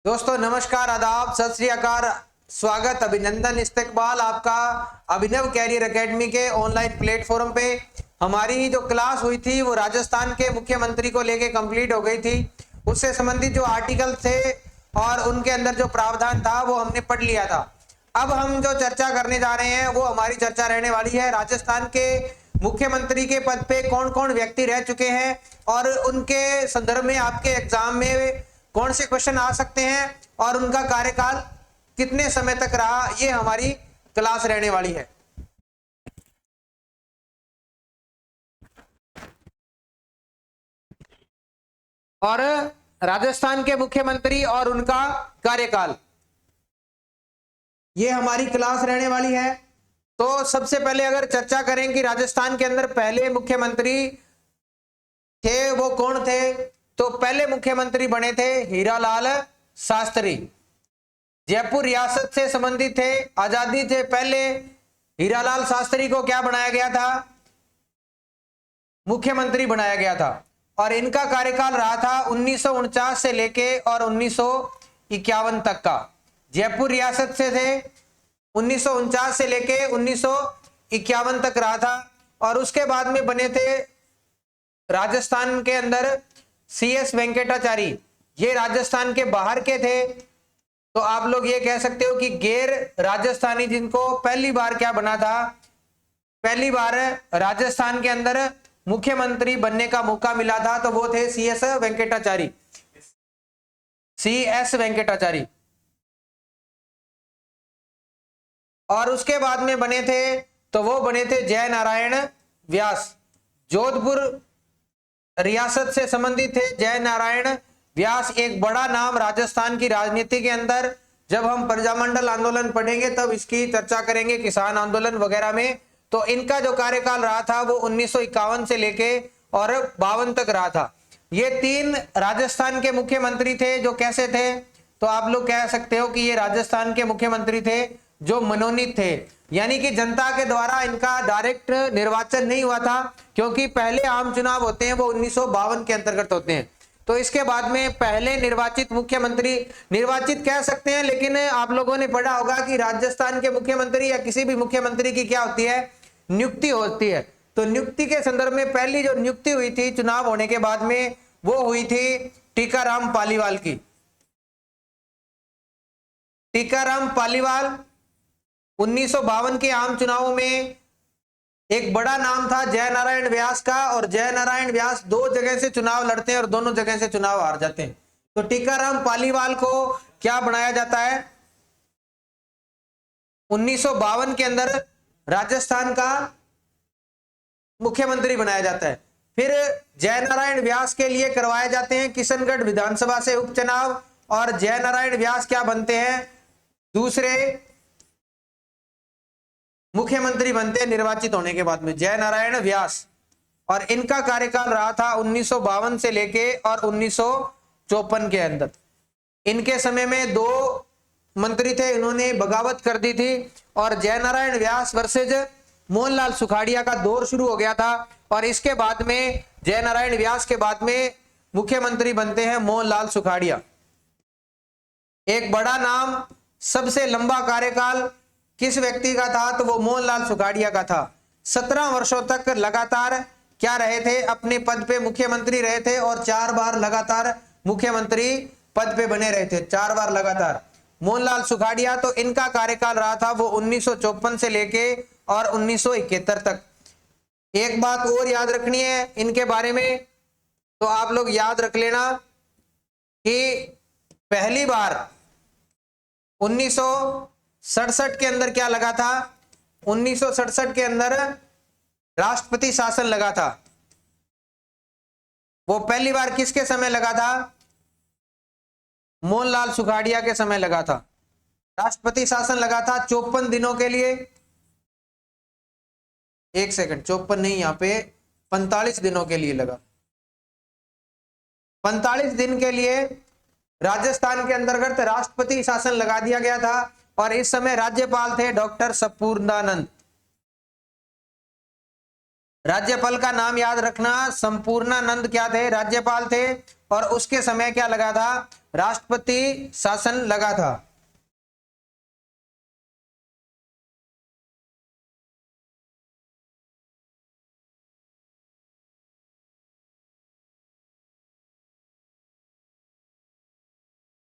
दोस्तों नमस्कार, आदाब, सत श्री अकाल, स्वागत, अभिनंदन, इस्तकबाल आपका अभिनव कैरियर एकेडमी के ऑनलाइन प्लेटफॉर्म पे। हमारी जो क्लास हुई थी वो राजस्थान के मुख्यमंत्री को लेके कंप्लीट हो गई थी। उससे संबंधित जो आर्टिकल थे और उनके अंदर जो प्रावधान था वो हमने पढ़ लिया था। अब हम जो चर्चा करने जा रहे हैं वो हमारी चर्चा रहने वाली है राजस्थान के मुख्यमंत्री के पद पे कौन कौन व्यक्ति रह चुके हैं और उनके संदर्भ में आपके एग्जाम में कौन से क्वेश्चन आ सकते हैं और उनका कार्यकाल कितने समय तक रहा, ये हमारी क्लास रहने वाली है। और राजस्थान के मुख्यमंत्री और उनका कार्यकाल, ये हमारी क्लास रहने वाली है। तो सबसे पहले अगर चर्चा करें कि राजस्थान के अंदर पहले मुख्यमंत्री थे वो कौन थे, तो पहले मुख्यमंत्री बने थे हीरालाल शास्त्री। जयपुर रियासत से संबंधित थे, आजादी से पहले हीरालाल शास्त्री को क्या बनाया गया था, मुख्यमंत्री बनाया गया था। और इनका कार्यकाल रहा था 1949 से लेके और 1951 तक का। जयपुर रियासत से थे, 1949 से लेके 1951 तक रहा था। और उसके बाद में बने थे राजस्थान के अंदर CS वेंकटाचारी, ये राजस्थान के बाहर के थे। तो आप लोग ये कह सकते हो कि गैर राजस्थानी जिनको पहली बार क्या बना था, पहली बार राजस्थान के अंदर मुख्यमंत्री बनने का मौका मिला था, तो वो थे CS वेंकटाचारी, CS वेंकटाचारी। और उसके बाद में बने थे, तो वो बने थे जय नारायण व्यास, जोधपुर रियासत से संबंधित थे जय नारायण व्यास। एक बड़ा नाम राजस्थान की राजनीति के अंदर, जब हम प्रजामंडल आंदोलन पढ़ेंगे तब इसकी चर्चा करेंगे, किसान आंदोलन वगैरह में। तो इनका जो कार्यकाल रहा था वो 1951 से लेके और 52 तक रहा था। ये तीन राजस्थान के मुख्यमंत्री थे जो कैसे थे, तो आप लोग कह सकते हो कि ये राजस्थान के मुख्यमंत्री थे जो मनोनीत थे, यानी कि जनता के द्वारा इनका डायरेक्ट निर्वाचन नहीं हुआ था, क्योंकि पहले आम चुनाव होते हैं वो 1952 के अंतर्गत होते हैं। तो इसके बाद में पहले निर्वाचित मुख्यमंत्री, निर्वाचित कह सकते हैं, लेकिन आप लोगों ने पढ़ा होगा कि राजस्थान के मुख्यमंत्री या किसी भी मुख्यमंत्री की क्या होती है, नियुक्ति होती है। तो नियुक्ति के संदर्भ में पहली जो नियुक्ति हुई थी चुनाव होने के बाद में, वो हुई थी टीकाराम पालीवाल की। टीकाराम पालीवाल 1952 के आम चुनावों में एक बड़ा नाम था जय नारायण व्यास का, और जय नारायण व्यास दो जगह से चुनाव लड़ते हैं और दोनों जगह से चुनाव हार जाते हैं। तो टीकाराम पालीवाल को क्या बनाया जाता है, 1952 के अंदर राजस्थान का मुख्यमंत्री बनाया जाता है। फिर जय नारायण व्यास के लिए करवाए जाते हैं किशनगढ़ विधानसभा से उपचुनाव, और जय नारायण व्यास क्या बनते हैं, दूसरे मुख्यमंत्री बनते हैं निर्वाचित होने के बाद में, जय नारायण व्यास। और इनका कार्यकाल रहा था 1952 से लेके और 1954 के अंदर। इनके समय में दो मंत्री थे, इन्होंने बगावत कर दी थी, और जय नारायण व्यास वर्सेज मोहनलाल सुखाड़िया का दौर शुरू हो गया था। और इसके बाद में जय नारायण व्यास के बाद में मुख्यमंत्री बनते हैं मोहनलाल सुखाड़िया। एक बड़ा नाम, सबसे लंबा कार्यकाल किस व्यक्ति का था, तो वो मोहनलाल सुखाड़िया का था। 17 वर्षों तक लगातार क्या रहे थे, अपने पद पे मुख्यमंत्री रहे थे, और 4 बार लगातार मुख्यमंत्री पद पे बने रहे थे, 4 बार लगातार मोहनलाल सुखाड़िया। तो इनका कार्यकाल रहा था वो 1954 से लेके और 1971 तक। एक बात और याद रखनी है इनके बारे में, तो आप लोग याद रख लेना कि पहली बार 1967 के अंदर क्या लगा था, 1967 के अंदर राष्ट्रपति शासन लगा था। वो पहली बार किसके समय लगा था, मोहनलाल सुखाड़िया के समय लगा था। राष्ट्रपति शासन लगा था 54 दिनों के लिए, एक सेकंड, 54 नहीं, यहां पे 45 दिनों के लिए लगा। 45 दिन के लिए राजस्थान के अंतर्गत राष्ट्रपति शासन लगा दिया गया था। और इस समय राज्यपाल थे डॉक्टर संपूर्णानंद। राज्यपाल का नाम याद रखना, संपूर्णानंद क्या थे, राज्यपाल थे, और उसके समय क्या लगा था, राष्ट्रपति शासन लगा था।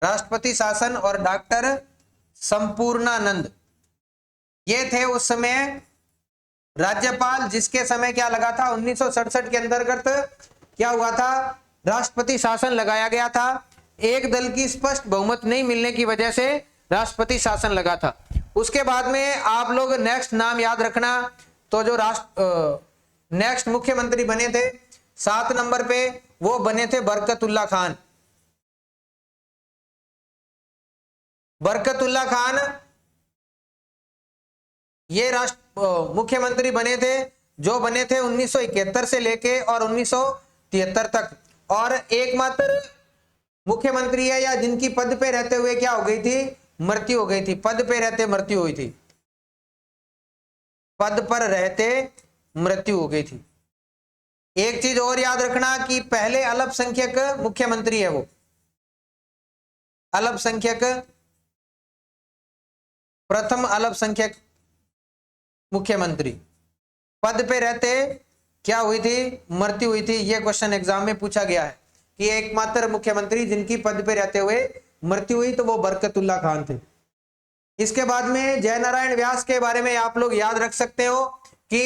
राष्ट्रपति शासन और डॉक्टर संपूर्णानंद ये थे उस समय राज्यपाल, जिसके समय क्या लगा था, 1967 के अंतर्गत क्या हुआ था, राष्ट्रपति शासन लगाया गया था। एक दल की स्पष्ट बहुमत नहीं मिलने की वजह से राष्ट्रपति शासन लगा था। उसके बाद में आप लोग नेक्स्ट नाम याद रखना, तो जो नेक्स्ट मुख्यमंत्री बने थे 7 नंबर पे, वो बने थे बरकतुल्ला खान। बरकतुल्ला खान ये मुख्यमंत्री बने थे, जो बने थे 1971 से लेके और 1973 तक, और एकमात्र मुख्यमंत्री है या जिनकी पद पे रहते हुए क्या हो गई थी, मृत्यु हो गई थी। पद पे रहते मृत्यु हुई थी, पद पर रहते मृत्यु हो गई थी। एक चीज और याद रखना कि पहले अल्पसंख्यक मुख्यमंत्री है, वो अल्पसंख्यक, प्रथम अल्पसंख्यक मुख्यमंत्री, पद पे रहते क्या हुई थी, मृत्यु हुई थी। यह क्वेश्चन एग्जाम में पूछा गया है कि एकमात्र मुख्यमंत्री जिनकी पद पे रहते हुए मृत्यु हुई, तो वो बरकतुल्ला खान थे। इसके बाद में जयनारायण व्यास के बारे में आप लोग याद रख सकते हो कि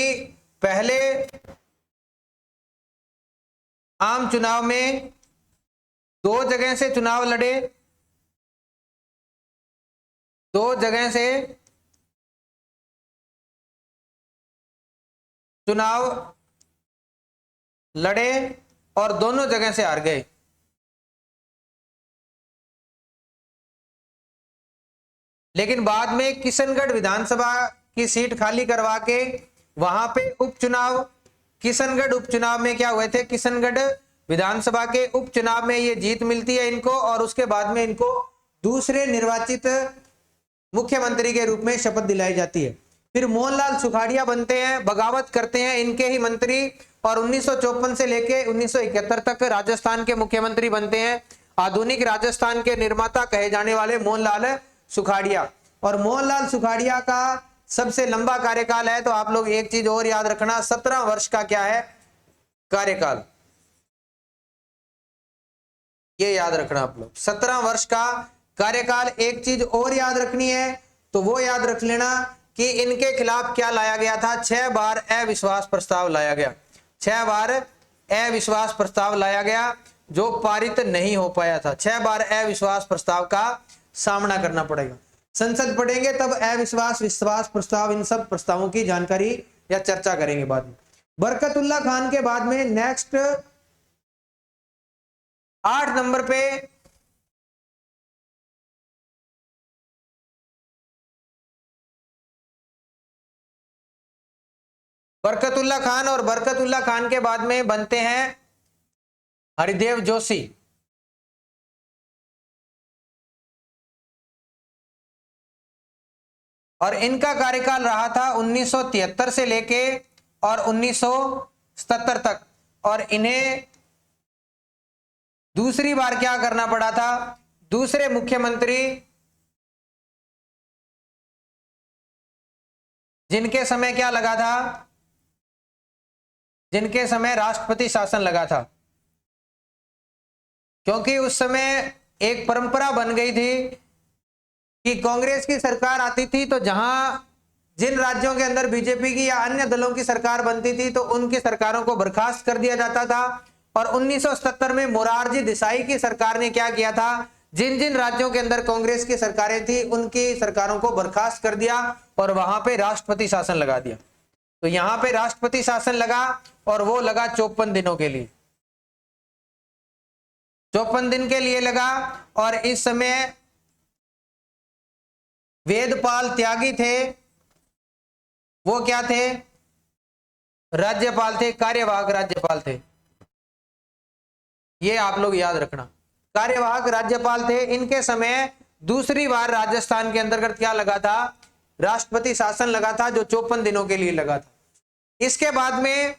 पहले आम चुनाव में 2 जगह से चुनाव लड़े, 2 जगह से चुनाव लड़े और दोनों जगह से हार गए। लेकिन बाद में किशनगढ़ विधानसभा की सीट खाली करवा के वहां पे उपचुनाव, किशनगढ़ उपचुनाव में क्या हुए थे, किशनगढ़ विधानसभा के उपचुनाव में ये जीत मिलती है इनको, और उसके बाद में इनको दूसरे निर्वाचित मुख्यमंत्री के रूप में शपथ दिलाई जाती है। फिर मोहनलाल सुखाड़िया बनते हैं, बगावत करते हैं इनके ही मंत्री, और 1954 से लेके 1971 तक राजस्थान के मुख्यमंत्री बनते हैं। आधुनिक राजस्थान के निर्माता कहे जाने वाले मोहनलाल सुखाड़िया, और मोहनलाल सुखाड़िया का सबसे लंबा कार्यकाल है। तो आप लोग एक चीज और याद रखना, 17 वर्ष का क्या है, कार्यकाल, ये याद रखना आप लोग, 17 वर्ष का कार्यकाल। एक चीज और याद रखनी है, तो वो याद रख लेना कि इनके खिलाफ क्या लाया गया था, 6 बार अविश्वास प्रस्ताव लाया गया, 6 बार अविश्वास प्रस्ताव लाया गया, जो पारित नहीं हो पाया था। 6 बार अविश्वास प्रस्ताव का सामना करना पड़ेगा। संसद पढ़ेंगे तब अविश्वास, विश्वास प्रस्ताव, इन सब प्रस्तावों की जानकारी या चर्चा करेंगे बाद में। बरकतुल्ला खान के बाद में नेक्स्ट 8 नंबर पे बरकतुल्ला खान, और बरकतुल्ला खान के बाद में बनते हैं हरिदेव जोशी। और इनका कार्यकाल रहा था 1973 से लेके और 1977 तक, और इन्हें दूसरी बार क्या करना पड़ा था, दूसरे मुख्यमंत्री जिनके समय क्या लगा था, जिनके समय राष्ट्रपति शासन लगा था। क्योंकि उस समय एक परंपरा बन गई थी कि कांग्रेस की सरकार आती थी तो जहां जिन राज्यों के अंदर बीजेपी की या अन्य दलों की सरकार बनती थी तो उनकी सरकारों को बर्खास्त कर दिया जाता था। और 1977 में मोरारजी देसाई की सरकार ने क्या किया था, जिन जिन राज्यों के अंदर कांग्रेस की सरकारें थी उनकी सरकारों को बर्खास्त कर दिया और वहां पे राष्ट्रपति शासन लगा दिया। तो यहां पे राष्ट्रपति शासन लगा और वो लगा 54 दिनों के लिए, 54 दिन के लिए लगा। और इस समय वेदपाल त्यागी थे, वो क्या थे, राज्यपाल थे, कार्यवाहक राज्यपाल थे। ये आप लोग याद रखना, कार्यवाहक राज्यपाल थे। इनके समय दूसरी बार राजस्थान के अंतर्गत क्या लगा था, राष्ट्रपति शासन लगा था, जो 54 दिनों के लिए लगा था। इसके बाद में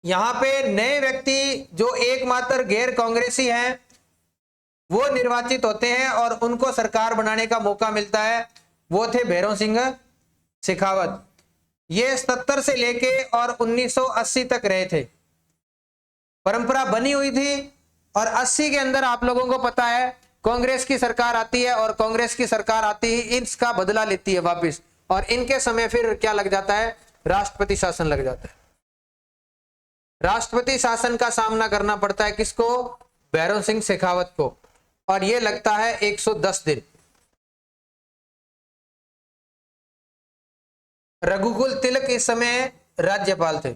यहां पे नए व्यक्ति जो एकमात्र गैर कांग्रेसी हैं वो निर्वाचित होते हैं और उनको सरकार बनाने का मौका मिलता है। वो थे भैरव सिंह शेखावत। ये 77 से लेके और 1980 तक रहे थे। परंपरा बनी हुई थी और 80 के अंदर आप लोगों को पता है कांग्रेस की सरकार आती है और कांग्रेस की सरकार आती ही इसका बदला लेती है वापस, और इनके समय फिर क्या लग जाता है, राष्ट्रपति शासन लग जाता है। राष्ट्रपति शासन का सामना करना पड़ता है किसको, भैरव सिंह शेखावत को, और यह लगता है 110 दिन। रघुकुल तिलक इस समय राज्यपाल थे।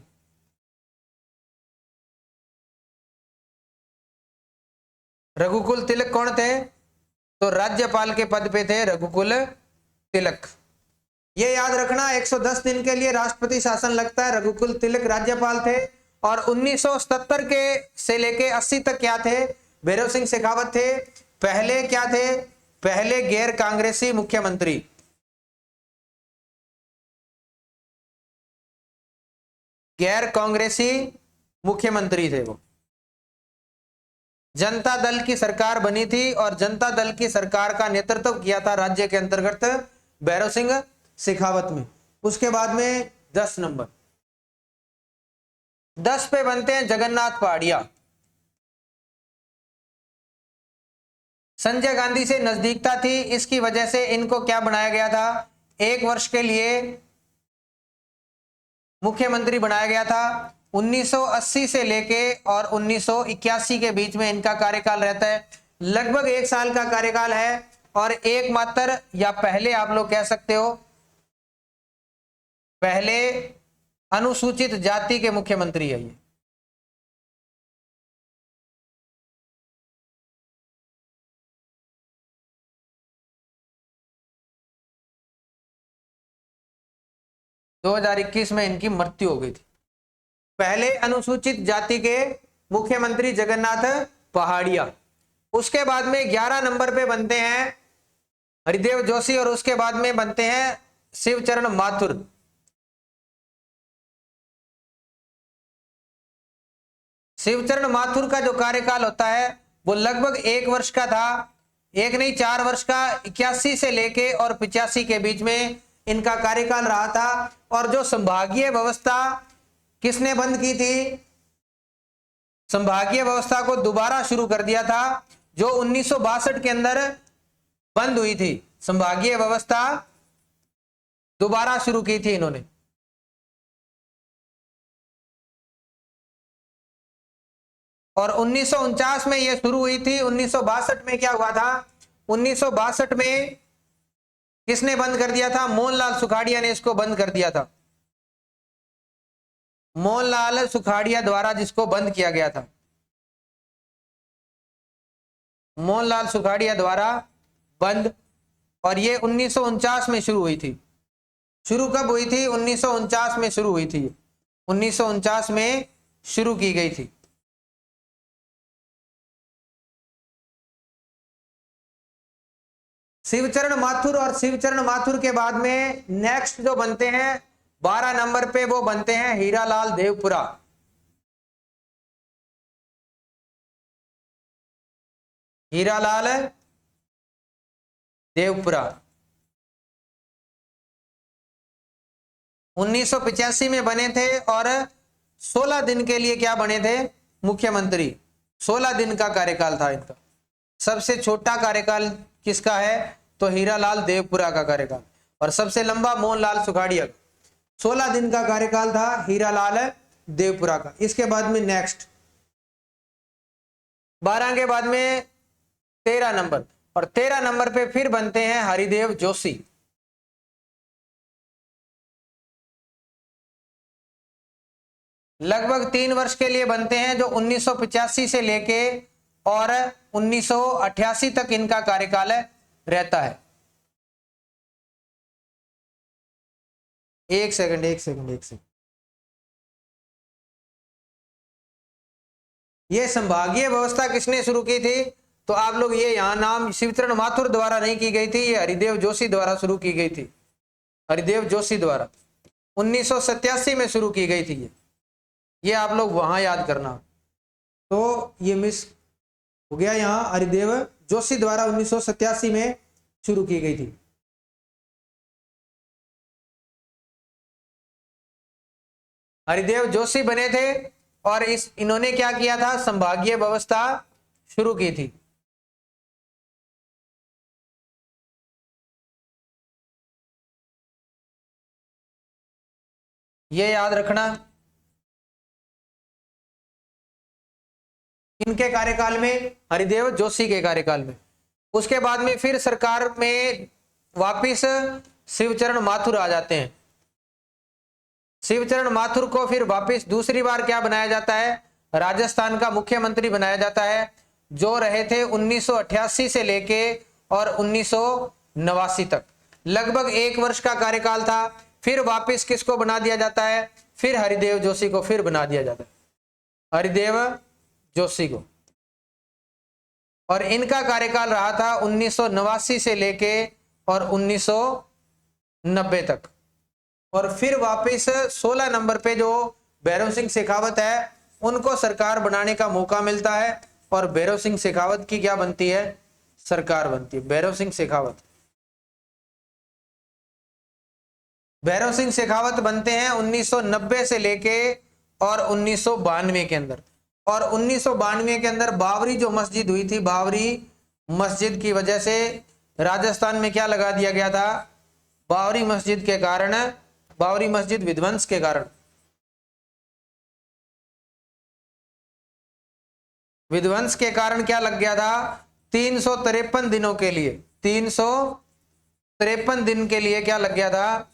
रघुकुल तिलक कौन थे, तो राज्यपाल के पद पे थे रघुकुल तिलक। ये याद रखना 110 दिन के लिए राष्ट्रपति शासन लगता है, रघुकुल तिलक राज्यपाल थे। और 1977 के से लेके 80 तक क्या थे, भैरव सिंह शेखावत थे। पहले क्या थे, पहले गैर कांग्रेसी मुख्यमंत्री। गैर कांग्रेसी मुख्यमंत्री थे वो। जनता दल की सरकार बनी थी और जनता दल की सरकार का नेतृत्व किया था राज्य के अंतर्गत भैरव सिंह शेखावत में। उसके बाद में 10 नंबर, 10 पे बनते हैं जगन्नाथ पहाड़िया। संजय गांधी से नजदीकता थी, इसकी वजह से इनको क्या बनाया गया था, 1 वर्ष के लिए मुख्यमंत्री बनाया गया था। 1980 से लेके और 1981 के बीच में इनका कार्यकाल रहता है। लगभग 1 साल का कार्यकाल है और एकमात्र या पहले आप लोग कह सकते हो पहले अनुसूचित जाति के मुख्यमंत्री है ये। दो 2021 में इनकी मृत्यु हो गई थी। पहले अनुसूचित जाति के मुख्यमंत्री जगन्नाथ पहाड़िया। उसके बाद में 11 नंबर पे बनते हैं हरिदेव जोशी और उसके बाद में बनते हैं शिवचरण माथुर। शिवचरण माथुर का जो कार्यकाल होता है वो लगभग 1 वर्ष का था, 1 नहीं 4 वर्ष का। 81 से लेके और 85 के बीच में इनका कार्यकाल रहा था। और जो संभागीय व्यवस्था किसने बंद की थी, संभागीय व्यवस्था को दोबारा शुरू कर दिया था, जो 1962 के अंदर बंद हुई थी। संभागीय व्यवस्था दोबारा शुरू की थी इन्होंने। और 1949 में यह शुरू हुई थी। 1962 में क्या हुआ था, 1962 में किसने बंद कर दिया था, मोहनलाल सुखाड़िया ने इसको बंद कर दिया था। मोहनलाल सुखाड़िया द्वारा जिसको बंद किया गया था, मोहनलाल सुखाड़िया द्वारा बंद। और ये 1949 में शुरू हुई थी। शुरू कब हुई थी, 1949 में शुरू हुई थी। 1949 में शुरू की गई थी। शिवचरण माथुर, और शिवचरण माथुर के बाद में नेक्स्ट जो बनते हैं 12 नंबर पे वो बनते हैं हीरालाल देवपुरा। हीरालाल देवपुरा 1985 में बने थे और 16 दिन के लिए क्या बने थे, मुख्यमंत्री। 16 दिन का कार्यकाल था इनका। सबसे छोटा कार्यकाल किसका है, तो हीरालाल देवपुरा का कार्यकाल। और सबसे लंबा मोहनलाल सुखाड़िया का। 16 दिन का कार्यकाल था हीरालाल देवपुरा का। इसके बाद में नेक्स्ट 12 के बाद में 13 नंबर, और 13 नंबर पे फिर बनते हैं हरिदेव जोशी। लगभग 3 वर्ष के लिए बनते हैं, जो 1985 से लेके और 1988 तक इनका कार्यकाल रहता है। एक सेकंड। ये संभागीय व्यवस्था किसने शुरू की थी, तो आप लोग ये यहां नाम शिवचरण माथुर द्वारा नहीं की गई थी, ये हरिदेव जोशी द्वारा शुरू की गई थी। हरिदेव जोशी द्वारा 1987 में शुरू की गई थी ये। ये आप लोग वहां याद करना। तो ये मिस हो गया। यहां हरिदेव जोशी द्वारा 1987 में शुरू की गई थी। हरिदेव जोशी बने थे और इन्होंने क्या किया था, संभागीय व्यवस्था शुरू की थी। ये याद रखना। इनके कार्यकाल में, हरिदेव जोशी के कार्यकाल में। उसके बाद में फिर सरकार में वापिस शिवचरण माथुर आ जाते हैं। शिवचरण माथुर को फिर वापिस दूसरी बार क्या बनाया जाता है, राजस्थान का मुख्यमंत्री बनाया जाता है, जो रहे थे 1988 से लेके और 1989 तक। लगभग 1 वर्ष का कार्यकाल था। फिर वापिस किसको बना दिया जाता है, फिर हरिदेव जोशी को फिर बना दिया जाता है, हरिदेव जोशी को। और इनका कार्यकाल रहा था 1989 से लेके और 1990 तक। और फिर वापस 16 नंबर पे जो भैरव सिंह शेखावत है, उनको सरकार बनाने का मौका मिलता है और भैरव सिंह शेखावत की क्या बनती है, सरकार बनती है। भैरव सिंह शेखावत, भैरव सिंह शेखावत बनते हैं 1990 से लेके और 1992 के अंदर। और 1992 के अंदर बाबरी जो मस्जिद हुई थी, बाबरी मस्जिद की वजह से राजस्थान में क्या लगा दिया गया था, बाबरी मस्जिद के कारण, बाबरी मस्जिद विध्वंस के कारण, विध्वंस के कारण क्या लग गया था, 353 दिनों के लिए, 353 दिन के लिए क्या लग गया था,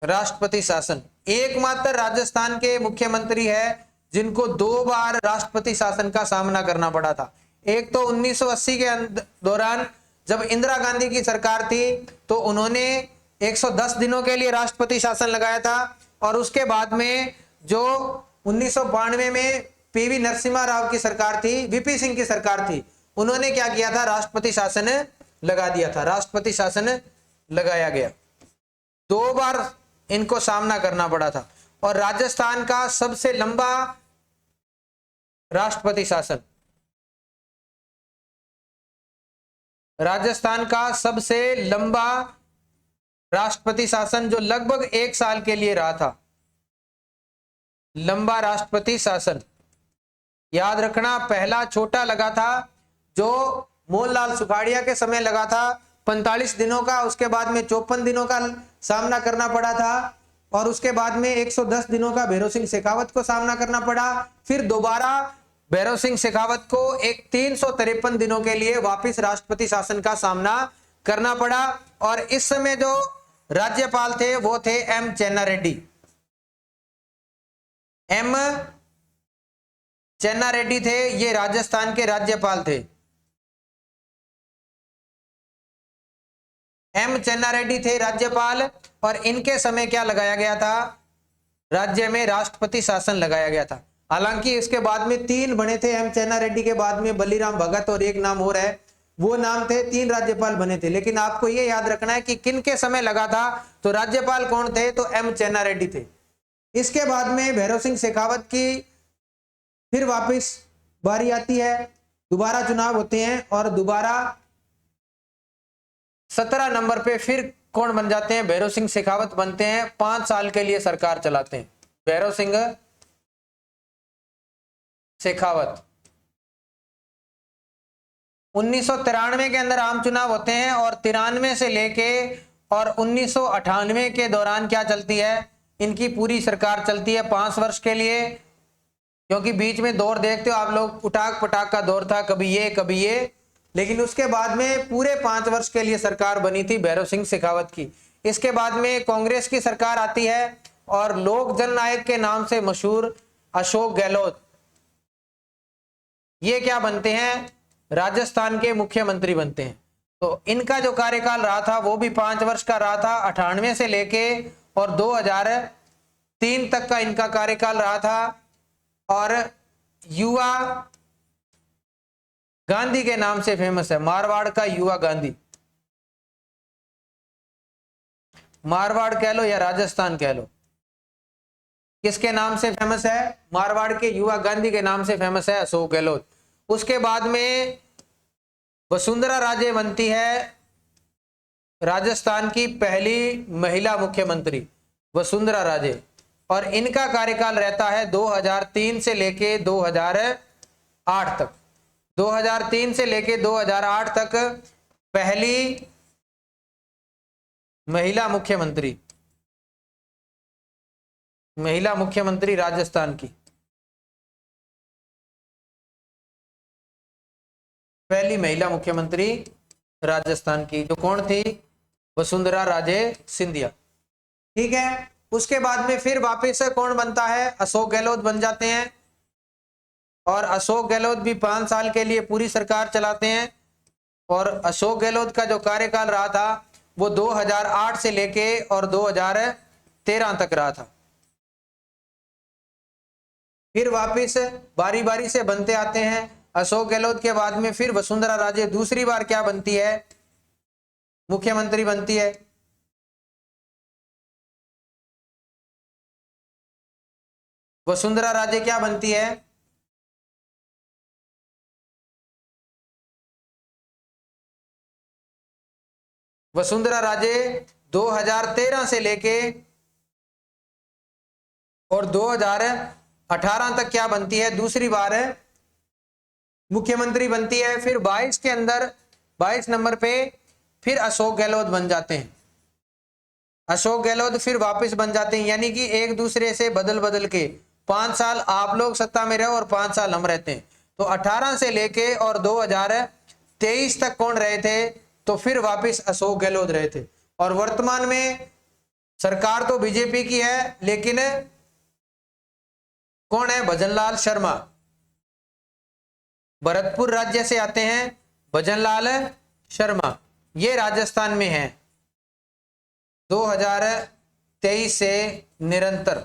राष्ट्रपति शासन। एकमात्र राजस्थान के मुख्यमंत्री है जिनको 2 बार राष्ट्रपति शासन का सामना करना पड़ा था। एक तो 1980 के दौरान जब इंदिरा गांधी की सरकार थी, तो उन्होंने 110 दिनों के लिए राष्ट्रपति शासन लगाया था। और उसके बाद में जो 1992 में पीवी नरसिम्हा राव की सरकार थी, वीपी सिंह की सरकार थी, उन्होंने क्या किया था, राष्ट्रपति शासन लगा दिया था, राष्ट्रपति शासन लगाया गया। 2 बार इनको सामना करना पड़ा था। और राजस्थान का सबसे लंबा राष्ट्रपति शासन, राजस्थान का सबसे लंबा राष्ट्रपति शासन जो लगभग 1 साल के लिए रहा था, लंबा राष्ट्रपति शासन याद रखना। पहला छोटा लगा था जो मोहनलाल सुखाड़िया के समय लगा था, 45 दिनों का। उसके बाद में 54 दिनों का सामना करना पड़ा था। और उसके बाद में 110 दिनों का भैरव सिंह शेखावत को सामना करना पड़ा। फिर दोबारा भैरव सिंह शेखावत को एक 353 दिनों के लिए वापस राष्ट्रपति शासन का सामना करना पड़ा। और इस समय जो राज्यपाल थे वो थे एम चेन्ना रेड्डी। एम चेन्ना रेड्डी थे, ये राजस्थान के राज्यपाल थे। एम चेन्ना रेड्डी थे राज्यपाल। और इनके समय क्या लगाया गया था, राज्य में राष्ट्रपति शासन लगाया गया था। हालांकि इसके बाद में 3 बने थे, एम चेन्ना रेड्डी के बाद में बलीराम भगत और एक नाम और है, वो नाम थे, 3 राज्यपाल बने थे। लेकिन आपको ये याद रखना है कि किन के समय लगा था, तो राज्यपाल कौन थे, तो एम चेन्ना रेड्डी थे। इसके बाद में भैरव सिंह शेखावत की फिर वापस बारी आती है, दोबारा चुनाव होते हैं और दोबारा 17 नंबर पे फिर कौन बन जाते हैं, भैरव सिंह शेखावत बनते हैं। 5 साल के लिए सरकार चलाते हैं भैरव सिंह शेखावत। 1993 के अंदर आम चुनाव होते हैं और 93 से लेके और 1998 के दौरान क्या चलती है, इनकी पूरी सरकार चलती है 5 वर्ष के लिए। क्योंकि बीच में दौर देखते हो आप लोग, उठाक पटाक का दौर था, कभी ये कभी ये। लेकिन उसके बाद में पूरे 5 वर्ष के लिए सरकार बनी थी भैरव सिंह शेखावत की। इसके बाद में कांग्रेस की सरकार आती है और लोक जननायक के नाम से मशहूर अशोक गहलोत, ये क्या बनते हैं, राजस्थान के मुख्यमंत्री बनते हैं। तो इनका जो कार्यकाल रहा था वो भी 5 वर्ष का रहा था, 98 से लेके और 2003 तक का इनका कार्यकाल रहा था। और युवा गांधी के नाम से फेमस है, मारवाड़ का युवा गांधी। मारवाड़ कह लो या राजस्थान कह लो, किसके नाम से फेमस है? मारवाड़ के युवा गांधी के नाम से फेमस है अशोक गहलोत। उसके बाद में वसुंधरा राजे बनती है राजस्थान की पहली महिला मुख्यमंत्री, वसुंधरा राजे, और इनका कार्यकाल रहता है 2003 से लेके 2008 तक। 2003 से लेके 2008 तक पहली महिला मुख्यमंत्री राजस्थान की, पहली महिला मुख्यमंत्री राजस्थान की, जो कौन थी? वसुंधरा राजे सिंधिया। ठीक है, उसके बाद में फिर वापस कौन बनता है? अशोक गहलोत बन जाते हैं, और अशोक गहलोत भी 5 साल के लिए पूरी सरकार चलाते हैं। और अशोक गहलोत का जो कार्यकाल रहा था वो 2008 से लेके और 2013 तक रहा था। फिर वापस बारी बारी से बनते आते हैं। अशोक गहलोत के बाद में फिर वसुंधरा राजे दूसरी बार क्या बनती है? मुख्यमंत्री बनती है। वसुंधरा राजे क्या बनती है? वसुंधरा राजे 2013 से लेके और 2018 तक क्या बनती है? दूसरी बार मुख्यमंत्री बनती है। फिर 22 के अंदर 22 नंबर पे फिर अशोक गहलोत बन जाते हैं। अशोक गहलोत फिर वापस बन जाते हैं, यानी कि एक दूसरे से बदल बदल के 5 साल आप लोग सत्ता में रहे और 5 साल हम रहते हैं। तो 18 से लेके और 2023 तक कौन रहे थे? तो फिर वापस अशोक गहलोत रहे थे। और वर्तमान में सरकार तो बीजेपी की है, लेकिन कौन है? भजनलाल शर्मा, भरतपुर राज्य से आते हैं भजनलाल शर्मा, ये राजस्थान में है 2023 से निरंतर।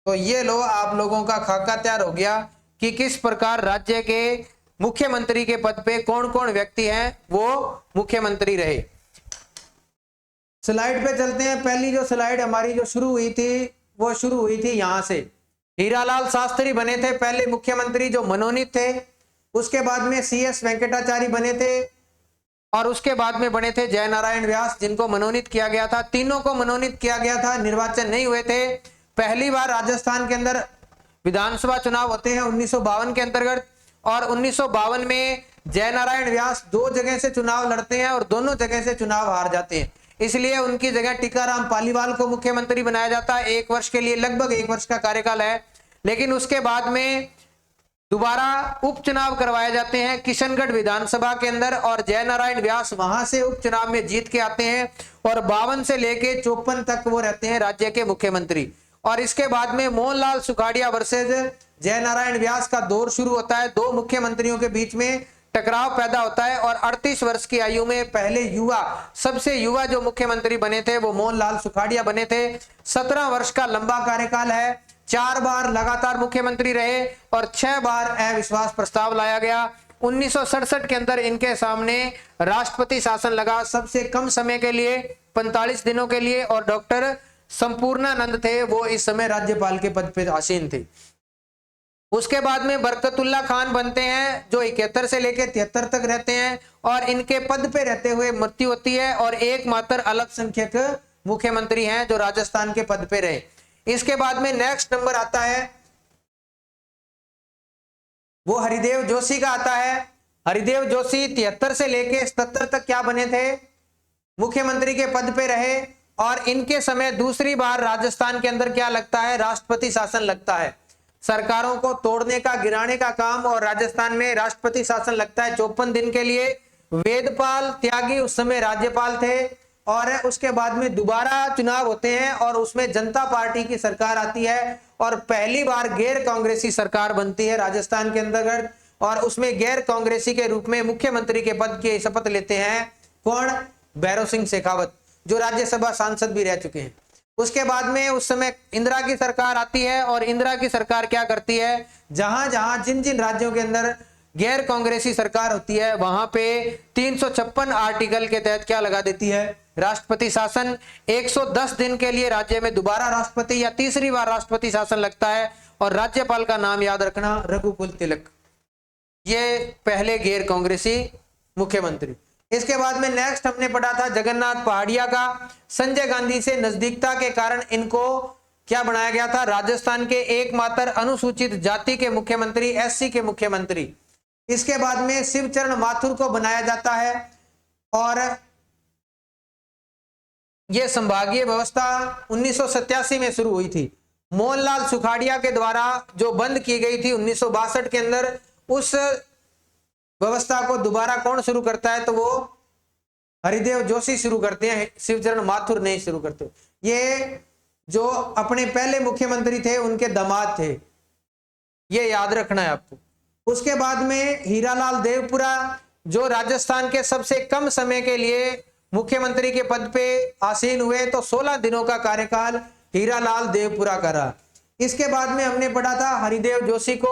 तो ये लो, आप लोगों का खाका तैयार हो गया कि किस प्रकार राज्य के मुख्यमंत्री के पद पे कौन कौन व्यक्ति हैं वो मुख्यमंत्री रहे। स्लाइड पे चलते हैं। पहली जो स्लाइड हमारी जो शुरू हुई थी वो शुरू हुई थी यहां से। हीरालाल शास्त्री बने थे पहले मुख्यमंत्री, जो मनोनीत थे। उसके बाद में CS वेंकटाचार्य बने थे, और उसके बाद में बने थे जयनारायण व्यास, जिनको मनोनीत किया गया था। तीनों को मनोनीत किया गया था, निर्वाचन नहीं हुए थे। पहली बार राजस्थान के अंदर विधानसभा चुनाव होते हैं 1952 के अंतर्गत, और 1952 में जयनारायण व्यास 2 जगह से चुनाव लड़ते हैं और दोनों जगह से चुनाव हार जाते हैं। इसलिए उनकी जगह टीकाराम पालीवाल को मुख्यमंत्री बनाया जाता है। 1 वर्ष के लिए, लगभग 1 वर्ष का कार्यकाल है। लेकिन उसके बाद में दोबारा उपचुनाव करवाए जाते हैं किशनगढ़ विधानसभा के अंदर, और जयनारायण व्यास वहां से उपचुनाव में जीत के आते हैं, और 52 से लेके 54 तक वो रहते हैं राज्य के मुख्यमंत्री। और इसके बाद में मोहनलाल सुखाड़िया वर्सेज जयनारायण व्यास का दौर शुरू होता है। 2 मुख्यमंत्रियों के बीच में टकराव पैदा होता है, और 38 वर्ष की आयु में पहले सबसे युवा जो मुख्यमंत्री बने थे वो मोहनलाल सुखाड़िया बने थे। 17 वर्ष का लंबा कार्यकाल है। 4 बार लगातार मुख्यमंत्री रहे और 6 बार अविश्वास प्रस्ताव लाया गया। 1967 के अंदर इनके सामने राष्ट्रपति शासन लगा, सबसे कम समय के लिए 45 दिनों के लिए, और डॉक्टर संपूर्णानंद थे, वो इस समय राज्यपाल के पद पर आसीन थे। उसके बाद में बरकतुल्ला खान बनते हैं, जो 71 से लेकर 73 तक रहते हैं, और इनके पद पे रहते हुए मृत्यु होती है, और एकमात्र अल्पसंख्यक मुख्यमंत्री हैं जो राजस्थान के पद पे रहे। इसके बाद में नेक्स्ट नंबर आता है वो हरिदेव जोशी का आता है। हरिदेव जोशी 73 से लेके 77 तक क्या बने थे? मुख्यमंत्री के पद पे रहे, और इनके समय दूसरी बार राजस्थान के अंदर क्या लगता है? राष्ट्रपति शासन लगता है। सरकारों को तोड़ने का, गिराने का काम, और राजस्थान में राष्ट्रपति शासन लगता है 54 दिन के लिए। वेदपाल त्यागी उस समय राज्यपाल थे, और उसके बाद में दोबारा चुनाव होते हैं और उसमें जनता पार्टी की सरकार आती है, और पहली बार गैर कांग्रेसी सरकार बनती है राजस्थान के अंतर्गत, और उसमें गैर कांग्रेसी के रूप में मुख्यमंत्री के पद की शपथ लेते हैं कौन? भैरव सिंह शेखावत, जो राज्यसभा सांसद भी रह चुके हैं। उसके बाद में उस समय इंदिरा की सरकार आती है, और इंदिरा की सरकार क्या करती है? जहां जहां जिन जिन राज्यों के अंदर गैर कांग्रेसी सरकार होती है वहां पे 356 आर्टिकल के तहत क्या लगा देती है? राष्ट्रपति शासन। 110 दिन के लिए राज्य में दोबारा राष्ट्रपति या तीसरी बार राष्ट्रपति शासन लगता है। और राज्यपाल का नाम याद रखना, रघुकुल तिलक, ये पहले गैर कांग्रेसी मुख्यमंत्री। इसके बाद में नेक्स्ट हमने पढ़ा था जगन्नाथ पहाड़िया का। संजय गांधी से नजदीकता के कारण इनको क्या बनाया गया था, राजस्थान के एकमात्र अनुसूचित जाति के मुख्यमंत्री, एससी के मुख्यमंत्री। इसके बाद में शिवचरण माथुर को बनाया जाता है और यह संभागीय व्यवस्था 1987 में शुरू हुई थी। मोहनलाल सुखाड़िया के द्वारा जो बंद की गई थी 1962 के अंदर, उस व्यवस्था को दोबारा कौन शुरू करता है, तो वो हरिदेव जोशी शुरू करते हैं, शिवचरण माथुर नहीं शुरू करते। ये जो अपने पहले मुख्यमंत्री थे उनके दामाद थे, ये याद रखना है आपको। उसके बाद में हीरालाल देवपुरा जो राजस्थान के सबसे कम समय के लिए मुख्यमंत्री के पद पे आसीन हुए, तो 16 दिनों का कार्यकाल हीरालाल देवपुरा का रहा। इसके बाद में हमने पढ़ा था हरिदेव जोशी को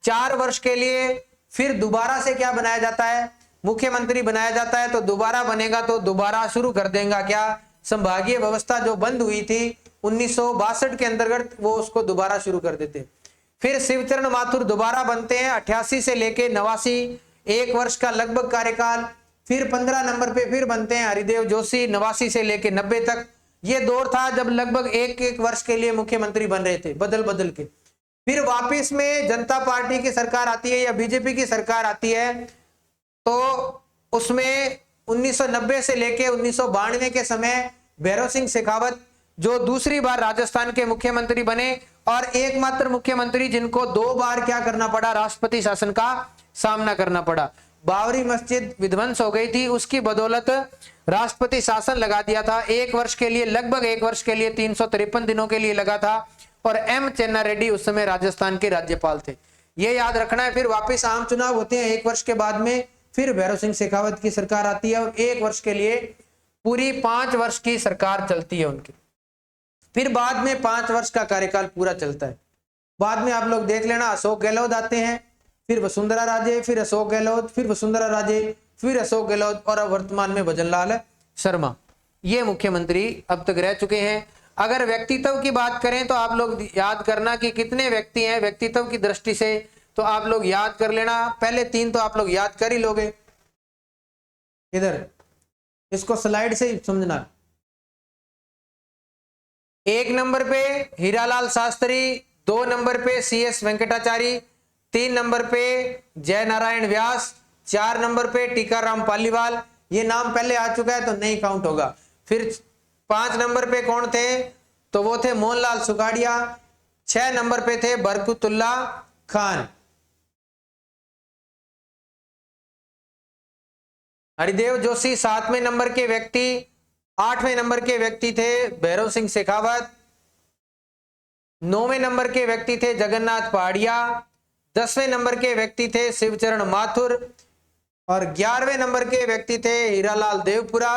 4 वर्ष के लिए फिर दोबारा से क्या बनाया जाता है, मुख्यमंत्री बनाया जाता है। तो दोबारा बनेगा तो दोबारा शुरू कर देगा क्या, संभागीय व्यवस्था जो बंद हुई थी 1962 के अंतर्गत, वो उसको दोबारा शुरू कर देते। फिर शिवचरण माथुर दोबारा बनते हैं 88 से लेके 89, 1 वर्ष का लगभग कार्यकाल। फिर 15 नंबर पे फिर बनते हैं हरिदेव जोशी 89 से लेके 90 तक। ये दौर था जब लगभग एक वर्ष के लिए मुख्यमंत्री बन रहे थे बदल बदल के। फिर वापिस में जनता पार्टी की सरकार आती है या बीजेपी की सरकार आती है, तो उसमें 1990 से लेके 1992 के समय भैरव सिंह शेखावत जो दूसरी बार राजस्थान के मुख्यमंत्री बने और एकमात्र मुख्यमंत्री जिनको 2 बार क्या करना पड़ा, राष्ट्रपति शासन का सामना करना पड़ा। बाबरी मस्जिद विध्वंस हो गई थी, उसकी बदौलत राष्ट्रपति शासन लगा दिया था 1 वर्ष के लिए, लगभग 1 वर्ष के लिए 353 दिनों के लिए लगा था। और एम चेन्ना रेड्डी उस समय राजस्थान के राज्यपाल थे, ये याद रखना है। फिर वापस आम चुनाव होते हैं 1 वर्ष के बाद में, फिर भैरव सिंह शेखावत की सरकार आती है और 1 वर्ष के लिए पूरी 5 वर्ष की सरकार चलती है उनकी। फिर बाद में 5 वर्ष का कार्यकाल पूरा चलता है। बाद में आप लोग देख लेना, अशोक गहलोत आते हैं, फिर वसुंधरा राजे, फिर अशोक गहलोत, फिर वसुंधरा राजे, फिर अशोक गहलोत और अब वर्तमान में भजनलाल शर्मा, ये मुख्यमंत्री अब तक रह चुके हैं। अगर व्यक्तित्व की बात करें तो आप लोग याद करना कि कितने व्यक्ति हैं व्यक्तित्व की दृष्टि से, तो आप लोग याद कर लेना। पहले 3 तो आप लोग याद कर ही लोगे, इधर इसको स्लाइड से समझना। 1 नंबर पे हीरालाल शास्त्री, 2 नंबर पे CS वेंकटाचारी, 3 नंबर पे जय नारायण व्यास, 4 नंबर पे टीकाराम पालीवाल। ये नाम पहले आ चुका है तो नहीं काउंट होगा। फिर 5 नंबर पे कौन थे, तो वो थे मोहनलाल सुखाड़िया। 6 नंबर पे थे बरकतुल्ला खान। हरिदेव जोशी 7वें नंबर के व्यक्ति। 8वें नंबर के व्यक्ति थे भैरव सिंह शेखावत। 9वें नंबर के व्यक्ति थे जगन्नाथ पहाड़िया। 10वें नंबर के व्यक्ति थे शिवचरण माथुर और 11वें नंबर के व्यक्ति थे हीरालाल देवपुरा।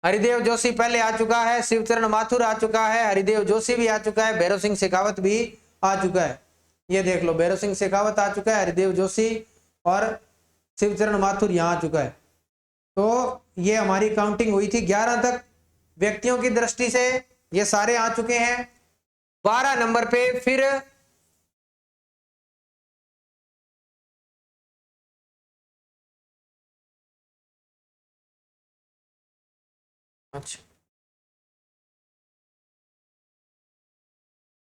हरिदेव जोशी पहले आ चुका है, शिवचरण माथुर आ चुका है, हरिदेव जोशी भी आ चुका है, भैरव सिंह शेखावत भी आ चुका है। ये देख लो, भैरव सिंह शेखावत आ चुका है, हरिदेव जोशी और शिवचरण माथुर यहाँ आ चुका है। तो ये हमारी काउंटिंग हुई थी 11 तक। व्यक्तियों की दृष्टि से ये सारे आ चुके हैं। 12 नंबर पे फिर अच्छा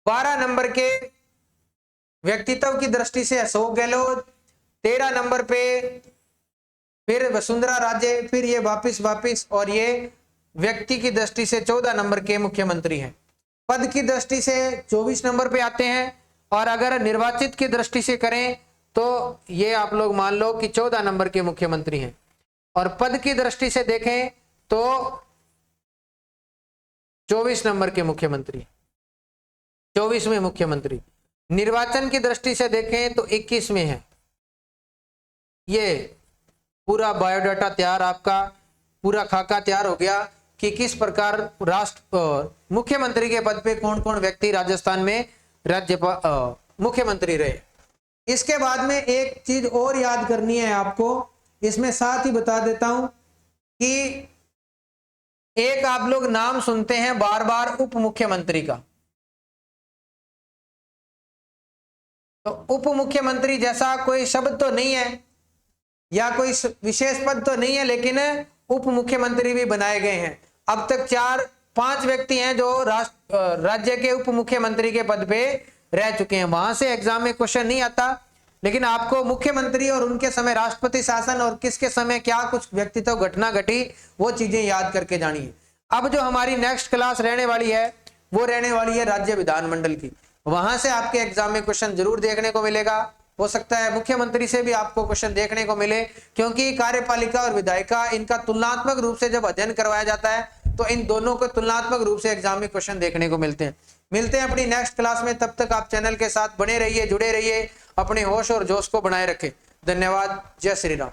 12 नंबर के व्यक्तित्व की दृष्टि से अशोक गहलोत। 13 नंबर पे फिर वसुंधरा राजे, फिर ये वापिस और ये व्यक्ति की दृष्टि से 14 नंबर के मुख्यमंत्री हैं। पद की दृष्टि से 24 नंबर पे आते हैं और अगर निर्वाचित की दृष्टि से करें तो ये आप लोग मान लो कि 14 नंबर के मुख्यमंत्री हैं। और पद की दृष्टि से देखें तो 24 नंबर के मुख्यमंत्री, 24वें मुख्यमंत्री। निर्वाचन की दृष्टि से देखें तो 21 में है। ये पूरा बायोडाटा तैयार, आपका पूरा खाका तैयार हो गया कि किस प्रकार मुख्यमंत्री के पद पे कौन कौन व्यक्ति राजस्थान में मुख्यमंत्री रहे। इसके बाद में एक चीज और याद करनी है आपको, इसमें साथ ही बता देता हूं कि एक आप लोग नाम सुनते हैं बार बार उप मुख्यमंत्री का। तो उप मुख्यमंत्री जैसा कोई शब्द तो नहीं है या कोई विशेष पद तो नहीं है, लेकिन उप मुख्यमंत्री भी बनाए गए हैं। अब तक 4-5 व्यक्ति हैं जो राज्य के उप मुख्यमंत्री के पद पे रह चुके हैं। वहां से एग्जाम में क्वेश्चन नहीं आता, लेकिन आपको मुख्यमंत्री और उनके समय राष्ट्रपति शासन और किसके समय क्या कुछ व्यक्तित्व घटना घटी वो चीजें याद करके जानी है। अब जो हमारी नेक्स्ट क्लास रहने वाली है वो रहने वाली है राज्य विधानमंडल की। वहां से आपके एग्जाम में क्वेश्चन जरूर देखने को मिलेगा। हो सकता है मुख्यमंत्री से भी आपको क्वेश्चन देखने को मिले, क्योंकि कार्यपालिका और विधायिका इनका तुलनात्मक रूप से जब अध्ययन करवाया जाता है तो इन दोनों को तुलनात्मक रूप से एग्जाम में क्वेश्चन देखने को मिलते हैं। मिलते हैं अपनी नेक्स्ट क्लास में, तब तक आप चैनल के साथ बने रहिए, जुड़े रहिए, अपने होश और जोश को बनाए रखें। धन्यवाद। जय श्री राम।